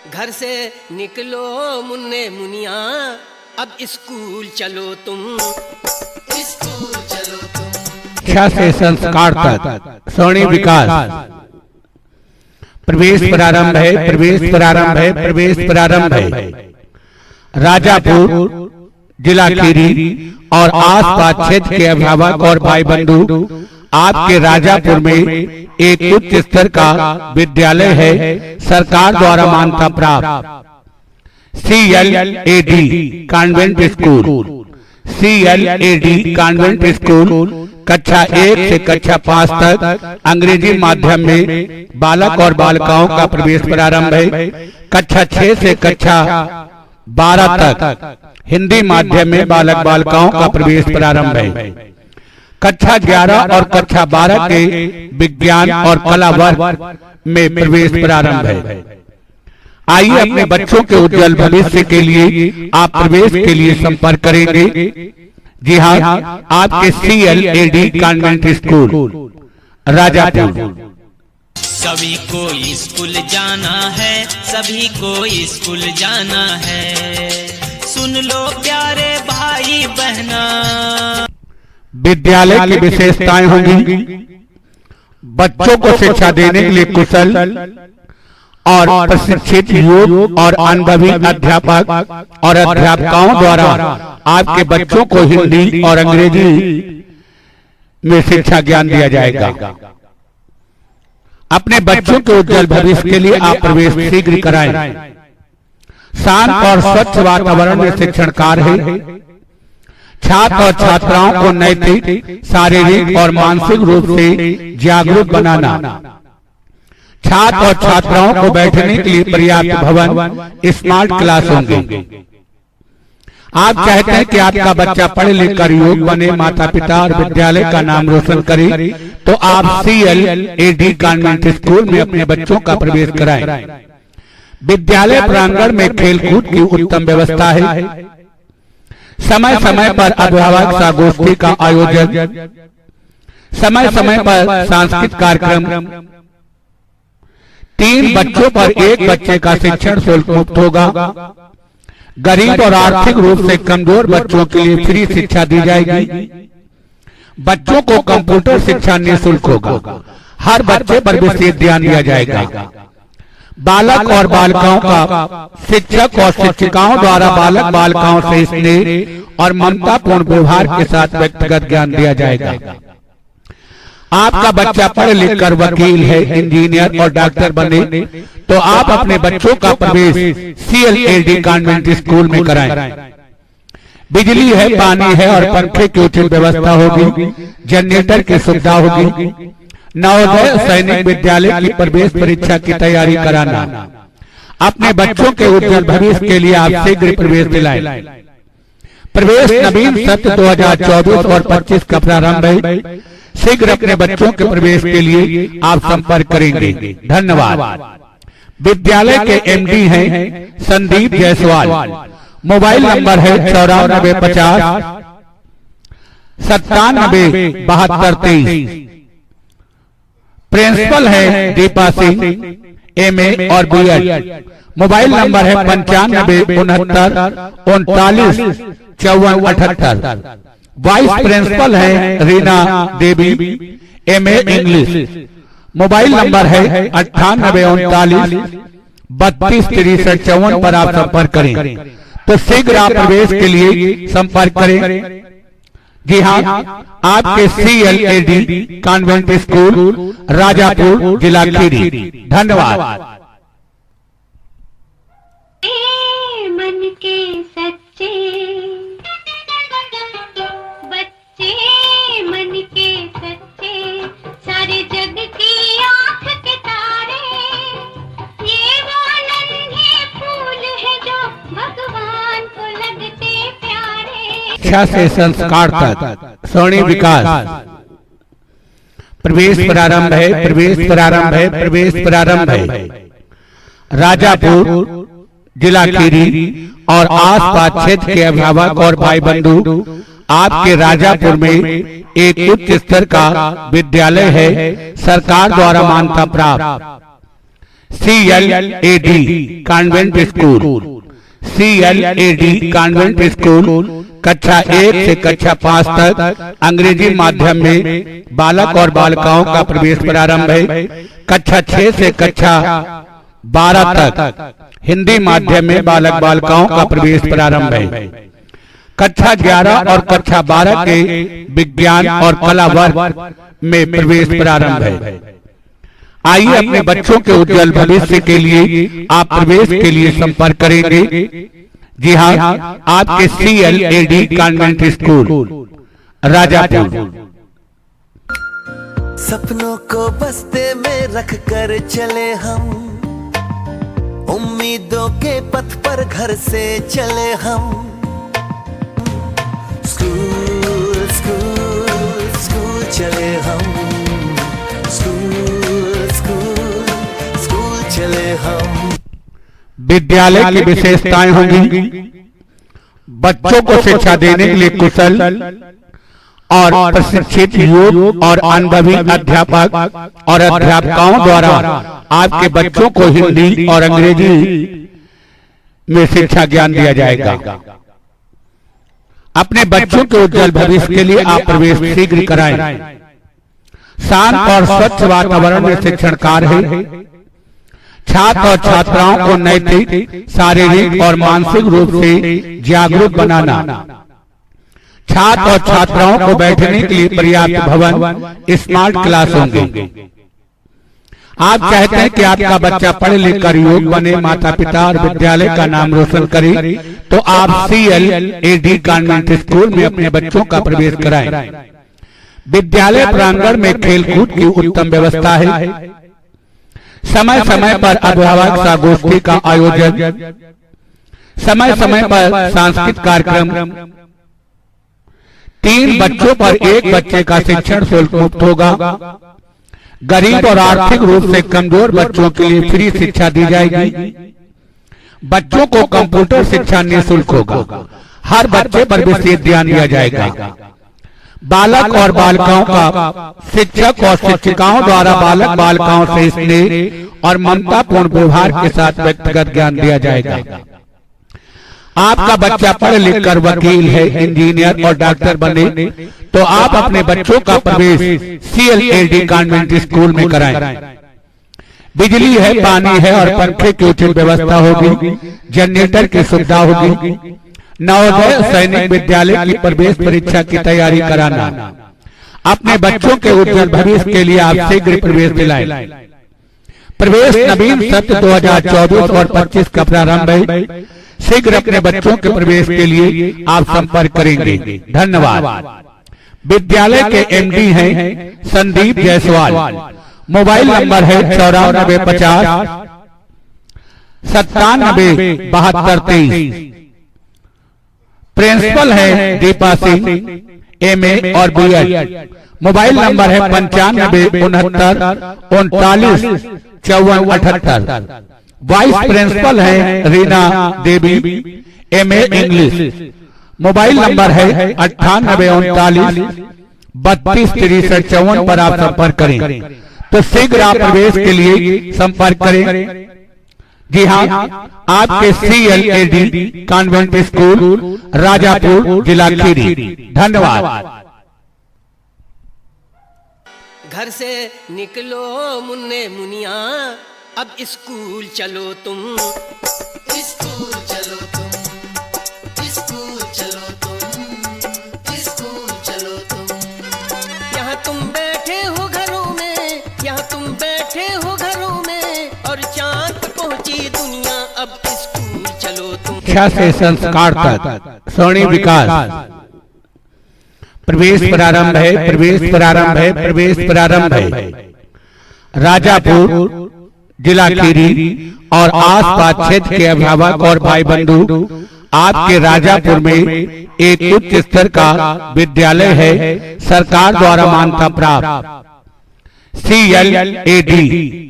घर से निकलो मुन्ने मुनिया, अब स्कूल चलो तुम, स्कूल चलो तुम। शिक्षा से संस्कार तक स्वर्णिम विकास। प्रवेश प्रारंभ है, प्रवेश प्रारंभ है, प्रवेश प्रारंभ है। राजापुर जिला खीरी और आसपास क्षेत्र के अभिभावक और भाई बंधु, आपके राजापुर में एक उच्च स्तर का विद्यालय है, सरकार द्वारा मान्यता प्राप्त CLAD convent school. CLAD convent school कक्षा 1 से कक्षा 5 तक अंग्रेजी माध्यम में बालक और बालिकाओं का प्रवेश प्रारंभ है। कक्षा 6 से कक्षा 12 तक हिंदी माध्यम में बालक बालिकाओं का प्रवेश प्रारंभ है। कक्षा 11 और कक्षा 12 के विज्ञान और कला वर्ग में प्रवेश प्रारंभ है। आइए अपने बच्चों के उज्जवल भविष्य के लिए आप प्रवेश के लिए संपर्क करेंगे। जी हाँ, आपके CLAD कॉन्वेंट स्कूल राजापुर। सभी को स्कूल जाना है, सभी को स्कूल जाना है। सुन लो प्यारे भाई बहना, विद्यालय की विशेषताएं होंगी। बच्चों को शिक्षा देने के लिए कुशल और प्रशिक्षित योग्य और अनुभवी अध्यापक और अध्यापकों द्वारा आपके बच्चों को हिंदी और अंग्रेजी में शिक्षा ज्ञान दिया जाएगा। अपने बच्चों के उज्जवल भविष्य के लिए आप प्रवेश शीघ्र कराएं। शांत और स्वच्छ वातावरण में शिक्षण कार्य है। छात्र और छात्राओं को नैतिक, शारीरिक और मानसिक रूप से जागरूक बनाना। छात्र और छात्राओं को बैठने के लिए पर्याप्त भवन, स्मार्ट क्लास होंगे। आप चाहते हैं कि आपका बच्चा पढ़ लिख कर योग्य बने, माता पिता और विद्यालय का नाम रोशन करे, तो आप CLAD कॉन्वेंट स्कूल में अपने बच्चों का प्रवेश कराएं। विद्यालय प्रांगण में खेलकूद की उत्तम व्यवस्था है। समय समय पर अभिभावक संगोष्ठी का आयोजन, समय समय पर सांस्कृतिक कार्यक्रम। 3 बच्चों पर 1 बच्चे का शिक्षण शुल्क मुक्त होगा। गरीब और आर्थिक रूप से कमजोर बच्चों के लिए फ्री शिक्षा दी जाएगी। बच्चों को कंप्यूटर शिक्षा निःशुल्क होगा। हर बच्चे पर विशेष ध्यान दिया जाएगा। बालक और बालिकाओं का शिक्षक और शिक्षिकाओं द्वारा बालक बालिकाओं से स्नेह और ममतापूर्ण व्यवहार के साथ व्यक्तिगत ज्ञान दिया जाएगा। आपका बच्चा पढ़ लिख कर वकील है, इंजीनियर और डॉक्टर बने, तो आप अपने बच्चों का प्रवेश CLAD कॉन्वेंट स्कूल में कराएं। बिजली है, पानी है और पंखे की उचित व्यवस्था होगी। जनरेटर की सुविधा होगी। नवोदय सैनिक विद्यालय की प्रवेश परीक्षा की तैयारी कराना। अपने बच्चों के उज्जवल भविष्य के लिए आप शीघ्र प्रवेश दिलाएं। प्रवेश नवीन सत्र 2024 और 25 का प्रारंभ है। शीघ्र अपने बच्चों के प्रवेश के लिए आप संपर्क करेंगे। धन्यवाद। विद्यालय के MD हैं संदीप जायसवाल। मोबाइल नंबर है 9450 97 7223। प्रिंसिपल है दीपा सिंह, MA और BEd। मोबाइल नंबर है 95 69 39 54 78। वाइस प्रिंसिपल है रीना देवी, MA इंग्लिश। मोबाइल नंबर है 98 39 32 63 54 पर आप संपर्क करें। तो शीघ्र आप प्रवेश के लिए संपर्क करें। जी हाँ, आपके CLAD कॉन्वेंट स्कूल राजापुर जिला खीरी। धन्यवाद। मन के सच्चे बच्चे, मन के सच्चे, सारे जग की आँख के तारे, ये वो नन्हे फूल है जो भगवान को लगते प्यारे। शिक्षा से संस्कार तक स्वर्णिम विकास। प्रवेश प्रारंभ है, प्रवेश प्रारंभ है, प्रवेश प्रारंभ है। राजापुर जिला खीरी और आसपास क्षेत्र के अभिभावक और भाई बंधु, आपके राजापुर में एक उच्च स्तर का विद्यालय है, सरकार द्वारा मान्यता प्राप्त CLAD convent school, CLAD convent school कक्षा 1 से कक्षा 5 तक अंग्रेजी माध्यम में बालक और बालिकाओं का प्रवेश प्रारंभ है। कक्षा 6 से कक्षा 12 तक हिंदी माध्यम में बालक बालिकाओं का प्रवेश प्रारंभ है। कक्षा 11 और कक्षा 12 के विज्ञान और कला वर्ग में प्रवेश प्रारंभ है। आइए अपने बच्चों के उज्जवल भविष्य के लिए आप प्रवेश के लिए संपर्क करेंगे। जी हाँ, आपके CLAD कॉन्वेंट स्कूल राजापुर। सपनों को बस्ते में रख कर चले हम, उम्मीदों के पथ पर घर से चले हम। स्कूल स्कूल स्कूल चले हम, स्कूल स्कूल स्कूल चले हम। विद्यालय की विशेषताएं होंगी बच्चों को शिक्षा देने के लिए कुशल और प्रशिक्षित योग्य और अनुभवी अध्यापक और अध्यापकों द्वारा आपके बच्चों को हिंदी और अंग्रेजी में शिक्षा ज्ञान दिया जाएगा। अपने बच्चों के उज्जवल भविष्य के लिए आप प्रवेश शीघ्र कराएं। शांत और स्वच्छ वातावरण में शिक्षण कार्य है। छात्र और छात्राओं को नैतिक, शारीरिक और मानसिक रूप से जागरूक बनाना। छात्र और छात्राओं को बैठने के लिए पर्याप्त भवन, स्मार्ट क्लास होंगे। आप चाहते हैं कि आपका बच्चा पढ़ लिख कर योग्य बने, माता पिता और विद्यालय का नाम रोशन करे, तो आप CLAD कॉन्वेंट स्कूल में अपने बच्चों का प्रवेश कराएं। विद्यालय प्रांगण में खेलकूद की उत्तम व्यवस्था है। समय समय पर अभिभावक संगोष्ठी का आयोजन, समय समय पर सांस्कृतिक कार्यक्रम। 3 बच्चों पर 1 बच्चे का शिक्षण शुल्क मुक्त होगा। गरीब और आर्थिक रूप से कमजोर बच्चों के लिए फ्री शिक्षा दी जाएगी। बच्चों को कंप्यूटर शिक्षा निःशुल्क होगा। हर बच्चे पर विशेष ध्यान दिया जाएगा। बालक और बालिकाओं का शिक्षक और शिक्षिकाओं द्वारा बालक बालिकाओं से स्नेह और ममतापूर्ण व्यवहार के साथ व्यक्तिगत ज्ञान दिया जाएगा। आपका बच्चा पढ़ लिख कर वकील है, इंजीनियर और डॉक्टर बने, तो आप अपने बच्चों का प्रवेश CLAD कॉन्वेंट स्कूल में कराएं। बिजली है, पानी है और पंखे की उचित व्यवस्था होगी। जनरेटर की सुविधा होगी। नवोदय सैनिक विद्यालय की प्रवेश परीक्षा की तैयारी कराना। अपने बच्चों के उज्जवल भविष्य के लिए आप शीघ्र प्रवेश दिलाएं। प्रवेश नवीन सत्र 2024 और 25 का प्रारंभ है। शीघ्र अपने बच्चों के प्रवेश के लिए आप संपर्क करेंगे। धन्यवाद। विद्यालय के MD हैं संदीप जायसवाल। मोबाइल नंबर है 9450 97 7223। प्रिंसिपल है दीपा सिंह, MA और BEd। मोबाइल नंबर है 95 69 39 54 78। वाइस प्रिंसिपल है रीना देवी, MA इंग्लिश। मोबाइल नंबर है 98 39 32 63 54 पर आप संपर्क करें। तो शीघ्र आप प्रवेश के लिए संपर्क करें। जी हाँ, आपके CLAD कॉन्वेंट स्कूल राजापुर, जिला खीरी। धन्यवाद। घर से निकलो मुन्ने मुनिया, अब स्कूल चलो तुम। स्कूल चलो तुम, स्कूल चलो तुम, स्कूल चलो तुम। यहाँ तुम बैठे हो घरों में, यहाँ तुम बैठे हो घरों में, और चांद पहुंची दुनिया, अब स्कूल चलो तुम। शिक्षा से संस्कार तक स्वर्णिम विकास। प्रवेश प्रारंभ है, प्रवेश प्रारंभ है, प्रवेश प्रारंभ है। राजापुर, जिला खीरी और आसपास क्षेत्र के अभिभावक और भाई बंधु, आपके राजापुर में एक उच्च स्तर का विद्यालय है, सरकार द्वारा मान्यता प्राप्त CLAD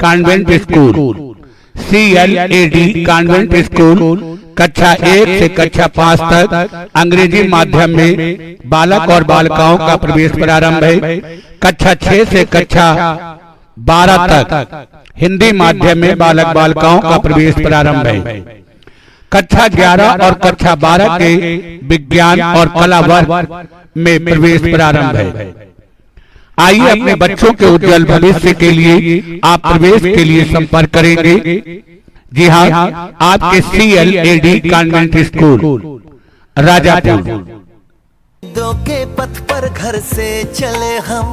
convent school. CLAD convent school कक्षा 1 से कक्षा 5 तक अंग्रेजी माध्यम में बालक और बालिकाओं का प्रवेश प्रारंभ है। कक्षा 6 से कक्षा 12 तक हिंदी माध्यम में बालक बालिकाओं का प्रवेश प्रारंभ है। कक्षा 11 और कक्षा 12 के विज्ञान और कला वर्ग में प्रवेश प्रारंभ है। आइए अपने बच्चों के उज्जवल भविष्य के लिए आप प्रवेश के लिए संपर्क करेंगे। जी हाँ, आपके CLAD कॉन्वेंट स्कूल राजापुर। दो के पथ पर घर से चले हम,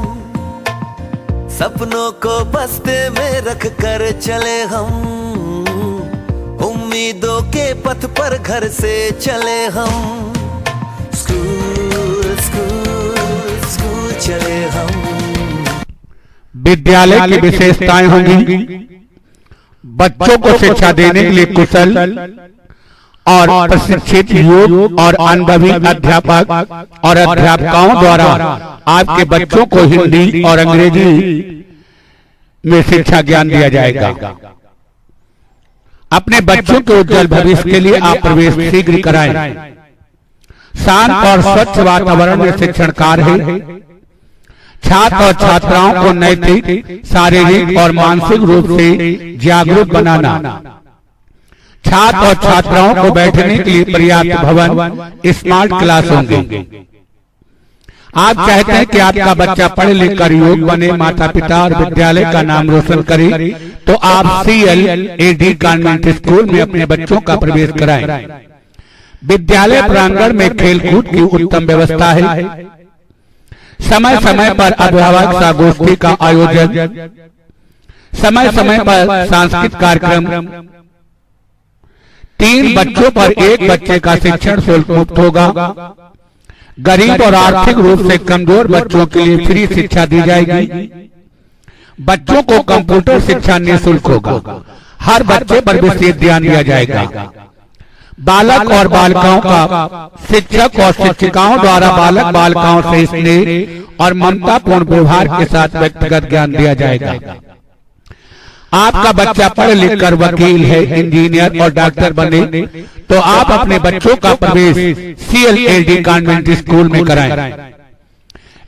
सपनों को बस्ते में रख कर चले हम। उम्मीदों के पथ पर घर से चले हम, स्कूल स्कूल स्कूल चले हम। विद्यालय की विशेषताएं होंगी। बच्चों को शिक्षा देने के लिए कुशल और प्रशिक्षित योग और अनुभवी अध्यापक और अध्यापकों द्वारा आपके बच्चों को हिंदी और अंग्रेजी में शिक्षा ज्ञान दिया जाएगा। अपने बच्चों के उज्जवल भविष्य के लिए आप प्रवेश शीघ्र कराएं। शांत और स्वच्छ वातावरण में शिक्षण कार्य है। छात्र और छात्राओं को नैतिक, शारीरिक और मानसिक रूप से जागरूक बनाना। छात्र और छात्राओं को बैठने के लिए पर्याप्त भवन, स्मार्ट क्लास होंगे। आप चाहते हैं कि आपका बच्चा पढ़ लिख कर योग्य बने, माता पिता और विद्यालय का नाम रोशन करे, तो आप CLAD कॉन्वेंट स्कूल में अपने बच्चों का प्रवेश कराएं। विद्यालय प्रांगण में खेलकूद की उत्तम व्यवस्था है। समय समय पर अभिभावक संगोष्ठी का आयोजन, समय समय पर सांस्कृतिक कार्यक्रम। 3 बच्चों पर 1 बच्चे का शिक्षण शुल्क मुक्त होगा। गरीब और आर्थिक रूप से कमजोर बच्चों के लिए फ्री शिक्षा दी जाएगी। बच्चों को कंप्यूटर शिक्षा निःशुल्क होगा। हर बच्चे पर विशेष ध्यान दिया जाएगा। बालक और बालिकाओं का शिक्षक और शिक्षिकाओं द्वारा बालक बालिकाओं से स्नेह और ममतापूर्ण व्यवहार के साथ व्यक्तिगत ज्ञान दिया जाएगा। आपका बच्चा पढ़ लिख कर वकील है, इंजीनियर और डॉक्टर बने, तो आप अपने बच्चों का प्रवेश CLAD कॉन्वेंट स्कूल में कराएं।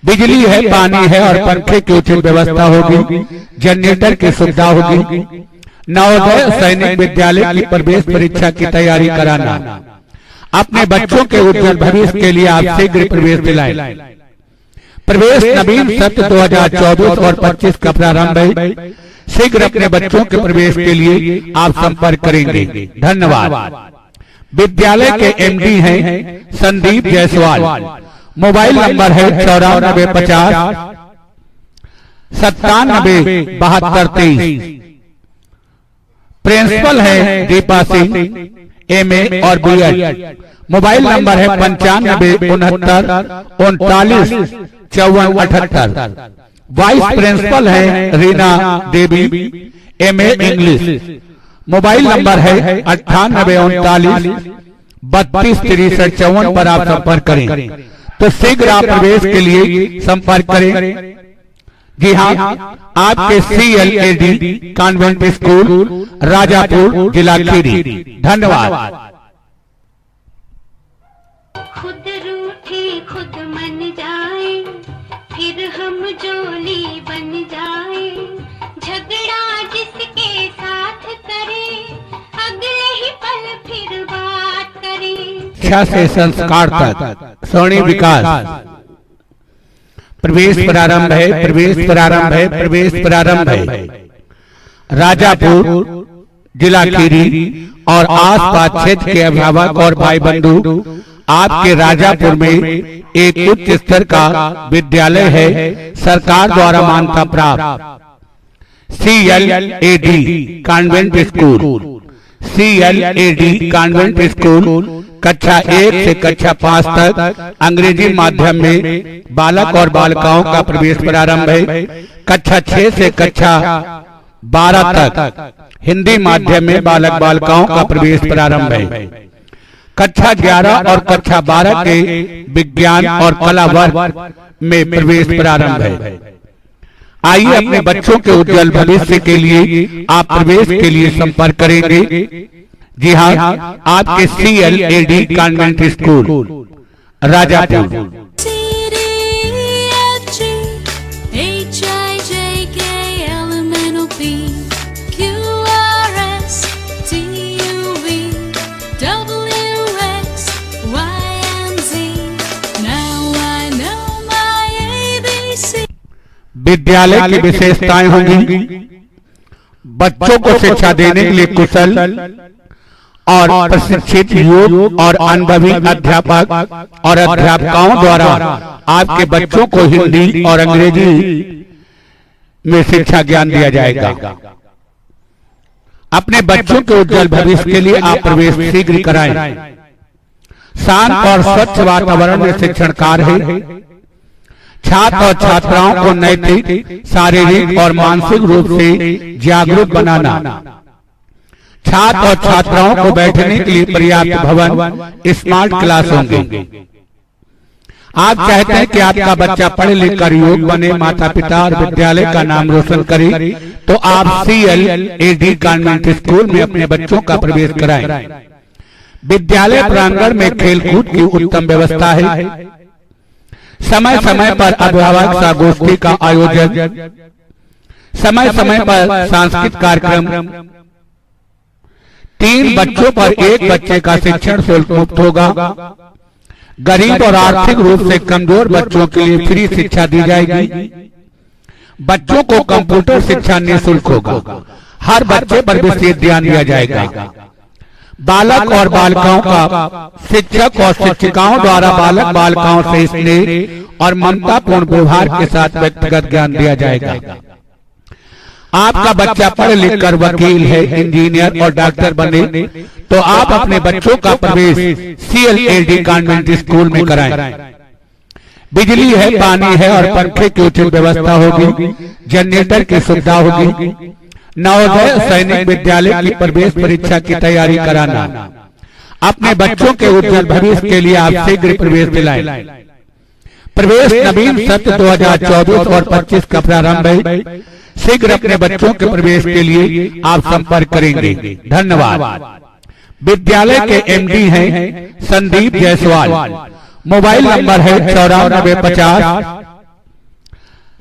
बिजली है, पानी है और पंखे की उचित व्यवस्था होगी। जनरेटर की सुविधा होगी। नवोदय सैनिक विद्यालय की प्रवेश परीक्षा की तैयारी कराना। अपने बच्चों के उज्जवल भविष्य के लिए आप शीघ्र प्रवेश दिलाएं। प्रवेश नवीन सत्र 2024 और 25 का प्रारंभ है। शीघ्र अपने बच्चों के प्रवेश के लिए आप संपर्क करेंगे। धन्यवाद। विद्यालय के MD हैं संदीप जायसवाल। मोबाइल नंबर है 9450 97 7223। प्रिंसिपल है दीपा सिंह, MA और BEd। मोबाइल नंबर है 95 69 39 54 78। वाइस प्रिंसिपल है रीना देवी, MA इंग्लिश। मोबाइल नंबर है 98 39 32 63 54 पर आप संपर्क करें। तो शीघ्र आप प्रवेश के लिए संपर्क करें। जी हाँ, आपके CLAD कॉन्वेंट स्कूल राजापुर, जिला खीरी। धन्यवाद। खुद रूठे खुद मन जाए, फिर हम जोली बन जाए। झगड़ा जिसके साथ करे, अगले ही पल फिर बात करे। शिक्षा से संस्कार तक स्वर्णिम विकास। प्रवेश प्रारंभ है, प्रवेश प्रारंभ है, प्रवेश प्रारंभ है। राजापुर, जिला खीरी और आसपास क्षेत्र के अभिभावक और भाई बंधु, आपके राजापुर में एक उच्च स्तर का विद्यालय है, सरकार द्वारा मान्यता प्राप्त CLAD convent school. CLAD convent school कक्षा 1 से कक्षा 5 तक अंग्रेजी माध्यम में बालक और बालिकाओं का प्रवेश प्रारंभ है। कक्षा 6 से कक्षा 12 तक हिंदी माध्यम में बालक बालिकाओं का प्रवेश प्रारंभ है। कक्षा 11 और कक्षा 12 के विज्ञान और कला वर्ग में प्रवेश प्रारंभ है। आइए अपने बच्चों के उज्जवल भविष्य के लिए आप प्रवेश के लिए संपर्क करेंगे। जी हाँ, आपके CLAD कॉन्वेंट स्कूल राजापुर। विद्यालय की विशेषताएं होंगी। बच्चों को शिक्षा देने के लिए कुशल और प्रशिक्षित योग और अनुभवी अध्यापक और अध्यापकों द्वारा आपके बच्चों को हिंदी और अंग्रेजी में शिक्षा ज्ञान दिया जाएगा। अपने बच्चों के उज्जवल भविष्य के लिए आप प्रवेश शीघ्र कराएं। शांत और स्वच्छ वातावरण में शिक्षण कार्य है। छात्र और छात्राओं को नैतिक, शारीरिक और मानसिक रूप से जागरूक बनाना। छात्र और छात्राओं को बैठने के लिए पर्याप्त भवन, स्मार्ट क्लास होंगे। आप चाहते हैं कि आपका बच्चा पढ़ लिख कर योग बने, माता पिता और विद्यालय का नाम रोशन करे, तो आप CLAD कॉन्वेंट स्कूल में अपने बच्चों का प्रवेश कराएं। विद्यालय प्रांगण में खेलकूद की उत्तम व्यवस्था है। समय समय पर अभिभावक संगोष्ठी का आयोजन, समय समय पर सांस्कृतिक कार्यक्रम। 3 बच्चों पर 1 बच्चे का शिक्षण शुल्क मुक्त होगा। गरीब और आर्थिक रूप से कमजोर बच्चों के लिए फ्री शिक्षा दी जाएगी। बच्चों को कंप्यूटर शिक्षा निःशुल्क होगा। हर बच्चे पर विशेष ध्यान दिया जाएगा। बालक और बालिकाओं का शिक्षक और शिक्षिकाओं द्वारा बालक बालिकाओं से स्नेह और ममतापूर्ण व्यवहार के साथ व्यक्तिगत ज्ञान दिया जाएगा। आपका बच्चा पढ़ लिख कर वकील है, इंजीनियर और डॉक्टर बने, तो आप अपने बच्चों का प्रवेश CLAD कॉन्वेंट स्कूल में कराएं। बिजली है, पानी है और पंखे की उचित व्यवस्था होगी। जनरेटर की सुविधा होगी। नवोदय सैनिक विद्यालय की प्रवेश परीक्षा की तैयारी कराना। अपने बच्चों के उज्जवल भविष्य के लिए आप शीघ्र प्रवेश दिलाएं। प्रवेश नवीन सत्र 2024 और 25 का प्रारंभ है। शीघ्र अपने बच्चों के प्रवेश के लिए आप संपर्क करेंगे। धन्यवाद। विद्यालय के MD हैं संदीप जायसवाल। मोबाइल नंबर है 9450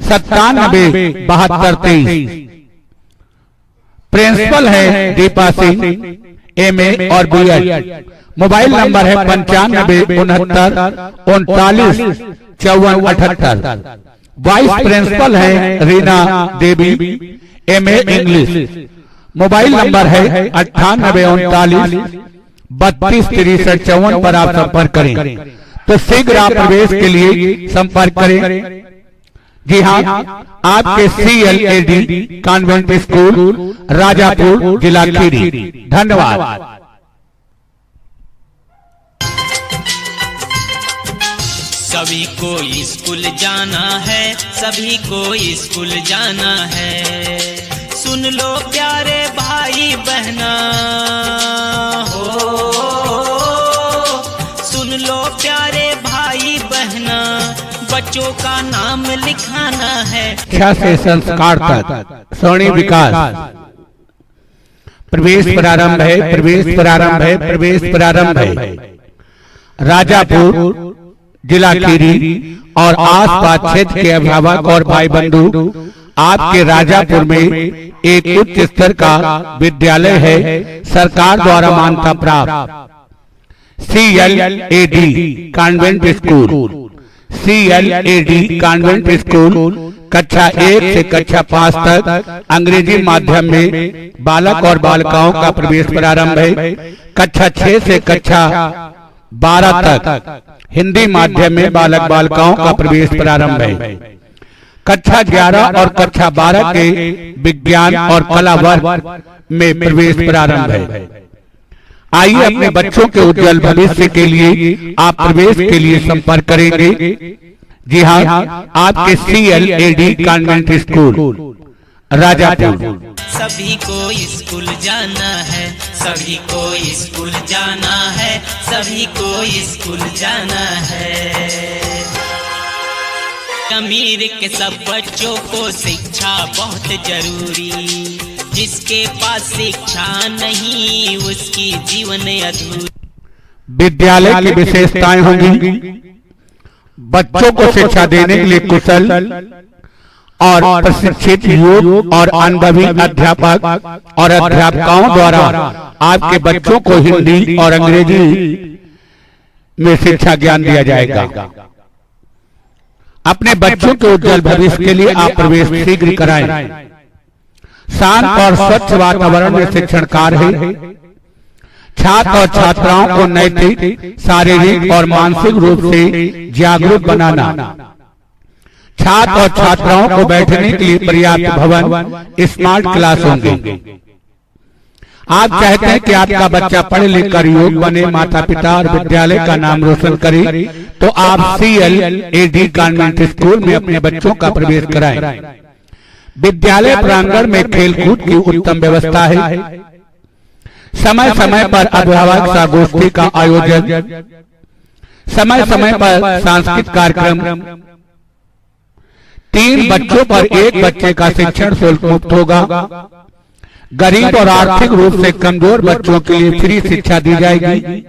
97 72 23। प्रिंसिपल है दीपा सिंह, MA और BEd। मोबाइल नंबर है 95 69 39 54 78। वाइस प्रिंसिपल है रीना देवी, MA इंग्लिश। मोबाइल नंबर है 98 39 32 63 54 पर आप संपर्क करें। तो शीघ्र आप प्रवेश के लिए संपर्क करें। जी हाँ, आपके CLAD कॉन्वेंट स्कूल, राजापुर, जिला खीरी। धन्यवाद। सभी को स्कूल जाना है, सभी को स्कूल जाना है। सुन लो प्यारे भाई बहना हो, सुन लो प्यारे भाई बहना, बच्चों का नाम लिखाना है। शिक्षा से संस्कार तक स्वर्णिम विकास। प्रवेश प्रारंभ है, प्रवेश प्रारंभ है, प्रवेश प्रारंभ है। राजापुर, जिला खीरी और आसपास क्षेत्र के अभिभावक और भाई बंधु, आपके राजापुर में एक उच्च स्तर का विद्यालय है, सरकार द्वारा मान्यता प्राप्त CLAD convent school. CLAD convent school कक्षा 1 से कक्षा 5 तक अंग्रेजी माध्यम में बालक और बालिकाओं का प्रवेश प्रारंभ है। कक्षा 6 से कक्षा 12 तक हिंदी माध्यम में बालक बालिकाओं का प्रवेश प्रारंभ है। कक्षा 11 और कक्षा 12 के विज्ञान और कला वर्ग में प्रवेश प्रारंभ है। आइए अपने बच्चों के उज्जवल भविष्य के लिए आप प्रवेश के लिए संपर्क करेंगे। जी हाँ, आपके CLAD कॉन्वेंट स्कूल, राजापुर। सभी को स्कूल जाना है, सभी को स्कूल जाना है, सभी को स्कूल जाना है। अमीर के सब बच्चों को शिक्षा बहुत जरूरी, जिसके पास शिक्षा नहीं उसकी जीवन अधूरी। विद्यालय की विशेषताएं होंगी। बच्चों को शिक्षा देने के लिए कुशल और प्रशिक्षित योग और अनुभवी अध्यापक और अध्यापकों द्वारा आपके बच्चों को हिंदी और अंग्रेजी में शिक्षा ज्ञान दिया जाएगा। अपने बच्चों के उज्जवल भविष्य के लिए आप प्रवेश शीघ्र कराएं। शांत और स्वच्छ वातावरण में शिक्षण कार्य है। छात्र और छात्राओं को नैतिक, शारीरिक और मानसिक रूप से जागरूक बनाना। छात्र और छात्राओं को बैठने के लिए पर्याप्त भवन, स्मार्ट क्लास होंगे। आप चाहते हैं कि आपका बच्चा पढ़ लिख कर योग्य बने, माता पिता और विद्यालय का नाम रोशन करे, तो आप CLAD कॉन्वेंट स्कूल में अपने बच्चों का प्रवेश कराएं। विद्यालय प्रांगण में खेलकूद की उत्तम व्यवस्था है। समय समय पर अभिभावक संगोष्ठी का आयोजन, समय समय पर सांस्कृतिक कार्यक्रम। 3 बच्चों पर 1 बच्चे का शिक्षण शुल्क मुक्त होगा। गरीब और आर्थिक रूप से कमजोर बच्चों के लिए फ्री शिक्षा दी जाएगी।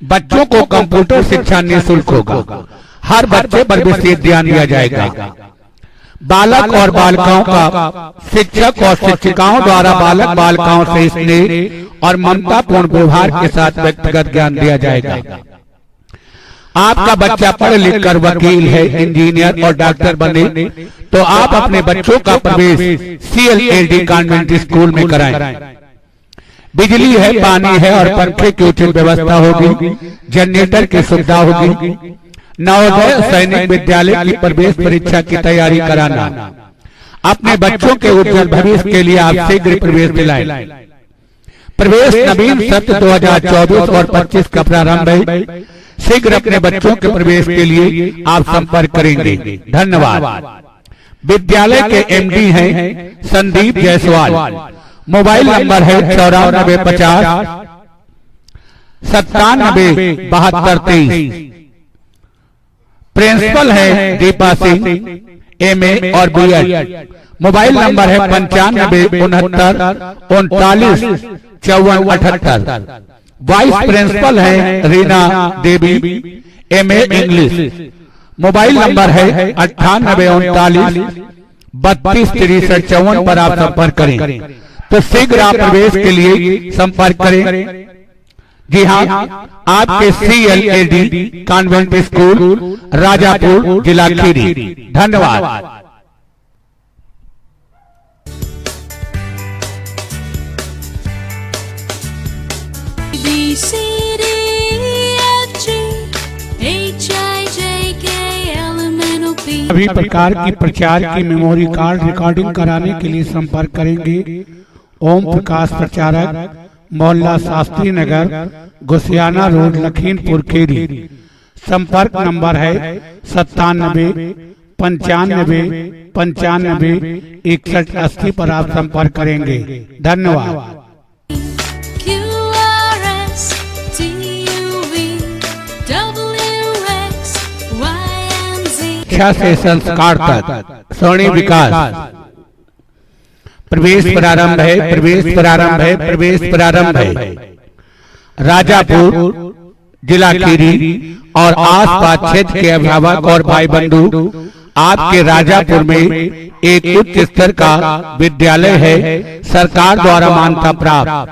बच्चों को कंप्यूटर शिक्षा निःशुल्क होगा। हर बच्चे पर विशेष ध्यान दिया जाएगा। बालक और बालिकाओं का शिक्षक और शिक्षिकाओं द्वारा बालक बालिकाओं से स्नेह और ममतापूर्ण व्यवहार के साथ व्यक्तिगत ज्ञान दिया जाएगा। आपका बच्चा पढ़ लिख कर वकील है, इंजीनियर और डॉक्टर बने, तो आप अपने बच्चों का प्रवेश CLAD कॉन्वेंट स्कूल में कराएं। बिजली है, पानी है और पंखे की उचित व्यवस्था होगी। जनरेटर की सुविधा होगी। नवोदय सैनिक विद्यालय की प्रवेश परीक्षा की तैयारी कराना। अपने बच्चों के उज्जवल भविष्य के लिए आप शीघ्र प्रवेश दिलाएं। प्रवेश नवीन सत्र 2024 और 25 का प्रारंभ है। शीघ्र अपने बच्चों के प्रवेश के लिए आप संपर्क करेंगे। धन्यवाद। विद्यालय के MD हैं संदीप जायसवाल। मोबाइल नंबर है 9450 97 72 23। प्रिंसिपल है दीपा सिंह, MA और BEd। मोबाइल नंबर है 95 69 39 54 78। वाइस प्रिंसिपल है रीना देवी, MA इंग्लिश। मोबाइल नंबर है 98 39 32 63 54 पर आप संपर्क करें। तो शीघ्र आप प्रवेश के लिए संपर्क करें। जी हाँ, आपके CLAD कॉन्वेंट स्कूल, राजापुर, जिला खीरी। धन्यवाद। सभी प्रकार की प्रचार की मेमोरी कार्ड रिकॉर्डिंग कराने के लिए संपर्क करेंगे। ओम प्रकाश प्रचारक, मोहल्ला शास्त्री नगर, गुसियाना रोड, लखीमपुर खीरी। संपर्क नंबर है 97 95 95 61 80 पर आप संपर्क करेंगे। धन्यवाद। शिक्षा से संस्कार तक स्वर्णिम विकास। प्रवेश प्रारंभ है, प्रवेश प्रारंभ है, प्रवेश प्रारंभ है। राजापुर, जिला खीरी और आसपास क्षेत्र के अभिभावक और भाई बंधु, आपके राजापुर में एक उच्च स्तर का विद्यालय है, सरकार द्वारा मान्यता प्राप्त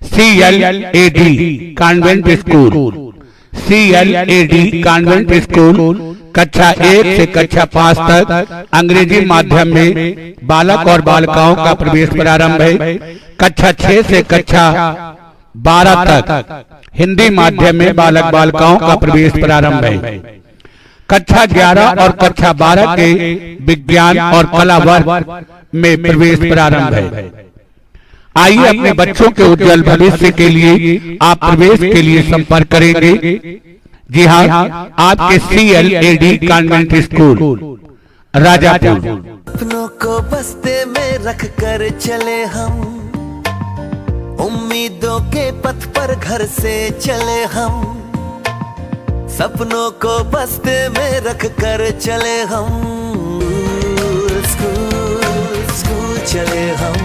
CLAD convent school. CLAD convent school कक्षा 1 से कक्षा 5 तक अंग्रेजी माध्यम में बालक और बालिकाओं का प्रवेश प्रारंभ है। कक्षा 6 से कक्षा 12 तक हिंदी माध्यम में बालक बालिकाओं का प्रवेश प्रारंभ है। कक्षा 11 और कक्षा 12 के विज्ञान और कला वर्ग में प्रवेश प्रारंभ है। आइए अपने बच्चों के उज्जवल भविष्य के लिए आप प्रवेश के लिए संपर्क करेंगे। जी हाँ, आपके CLAD कॉन्वेंट स्कूल, राजापुर। अपनों को बस्ते में रख कर चले हम, उम्मीदों के पथ पर घर से चले हम। सपनों को बस्ते में रख कर चले हम, स्कूल स्कूल चले हम,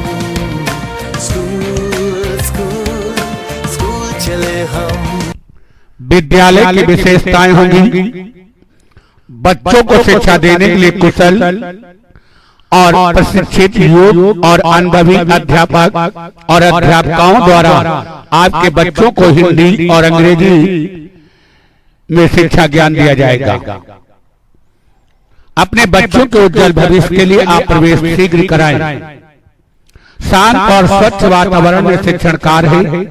स्कूल स्कूल स्कूल चले हम। विद्यालय की विशेषताएं होंगी। बच्चों को शिक्षा देने के लिए कुशल और प्रशिक्षित योग्य और अनुभवी अध्यापक और अध्यापकाओं द्वारा आपके बच्चों को हिंदी और अंग्रेजी में शिक्षा ज्ञान दिया जाएगा। अपने बच्चों के उज्जवल भविष्य के लिए आप प्रवेश शीघ्र कराएं। शांत और स्वच्छ वातावरण में शिक्षण कार्य है।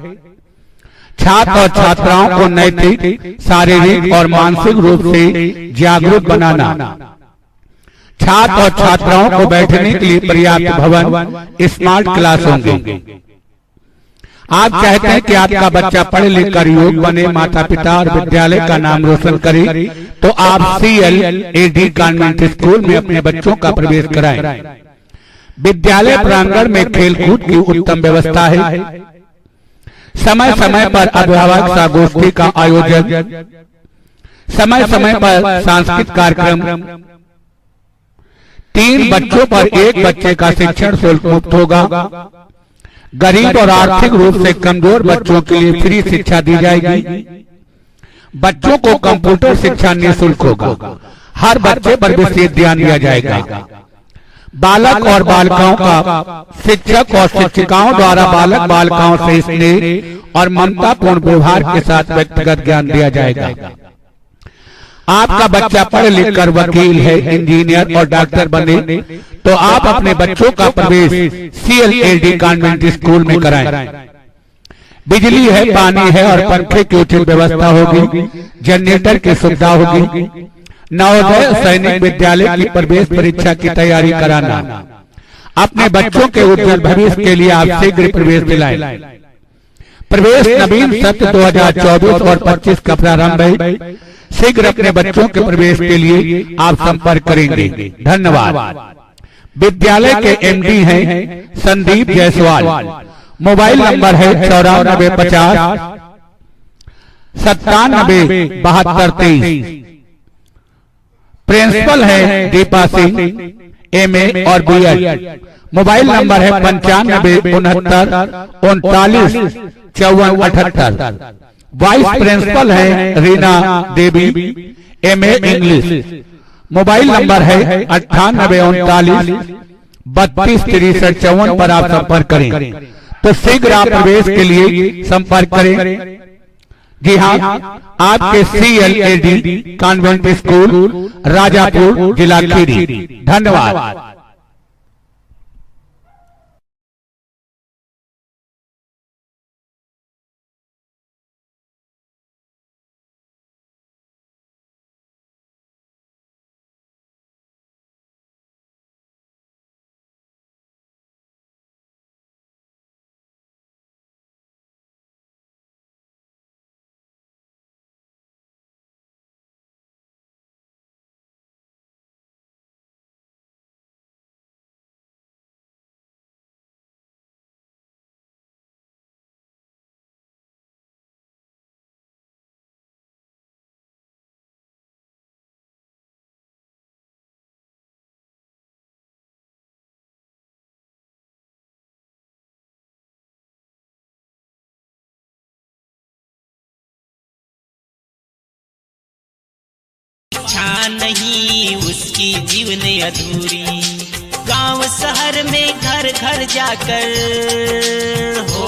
छात्र और छात्राओं को नैतिक, शारीरिक और मानसिक रूप से जागरूक बनाना। छात्र और छात्राओं को बैठने के लिए पर्याप्त भवन, स्मार्ट क्लास होंगे। आप चाहते हैं कि आपका बच्चा पढ़ लिख कर योग बने, माता पिता और विद्यालय का नाम रोशन करे, तो आप CLAD कॉन्वेंट स्कूल में अपने बच्चों का प्रवेश कराएं। विद्यालय प्रांगण में खेलकूद की उत्तम व्यवस्था है। समय समय पर अभिभावक संगोष्ठी का आयोजन, समय समय पर सांस्कृतिक कार्यक्रम। 3 बच्चों पर 1 बच्चे का शिक्षण शुल्क मुक्त होगा। गरीब और आर्थिक रूप से कमजोर बच्चों के लिए फ्री शिक्षा दी जाएगी। बच्चों को कंप्यूटर शिक्षा निःशुल्क होगा। हर बच्चे पर विशेष ध्यान दिया जाएगा। बालक और बालिकाओं का शिक्षक और शिक्षिकाओं द्वारा बालक बालिकाओं से स्नेह और ममतापूर्ण व्यवहार के साथ व्यक्तिगत ज्ञान दिया जाएगा। आपका बच्चा पढ़ लिख कर वकील है, इंजीनियर और डॉक्टर बने, तो आप अपने बच्चों का प्रवेश CLAD कॉन्वेंट स्कूल में कराएं। बिजली है, पानी है और पंखे की उचित व्यवस्था होगी। जनरेटर की सुविधा होगी। नवोदय सैनिक विद्यालय की प्रवेश परीक्षा की तैयारी कराना। अपने बच्चों के उज्जवल भविष्य के लिए आप शीघ्र प्रवेश दिलाएं। प्रवेश नवीन सत्र 2024 और 25 का प्रारंभ है। शीघ्र अपने बच्चों के प्रवेश के लिए आप संपर्क करेंगे। धन्यवाद। विद्यालय के MD हैं संदीप जायसवाल। मोबाइल नंबर है 9450 97 72 23। प्रिंसिपल है दीपा सिंह, MA और BEd। मोबाइल नंबर है 95 69 39 54 78। वाइस प्रिंसिपल है रीना देवी, MA इंग्लिश। मोबाइल नंबर है 98 39 32 63 54 पर आप संपर्क करें। तो शीघ्र आप प्रवेश के लिए संपर्क करें। जी हाँ, आपके CLAD कॉन्वेंट स्कूल, राजापुर, जिला खीरी। धन्यवाद। इच्छा नहीं उसकी जीवन अधूरी। गांव शहर में घर घर जाकर हो,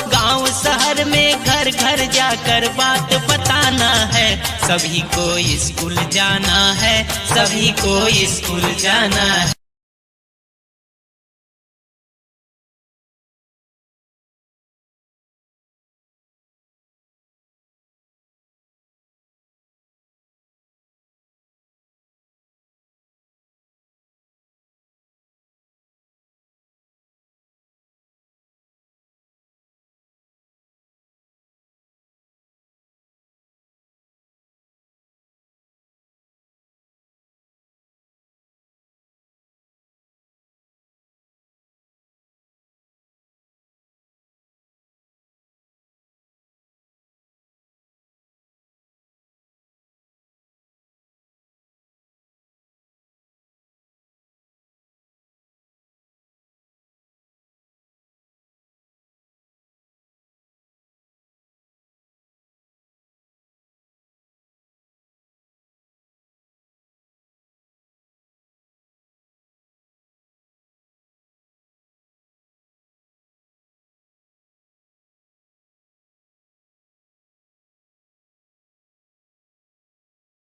गांव शहर में घर घर जाकर बात बताना है। सभी को स्कूल जाना है, सभी को स्कूल जाना है।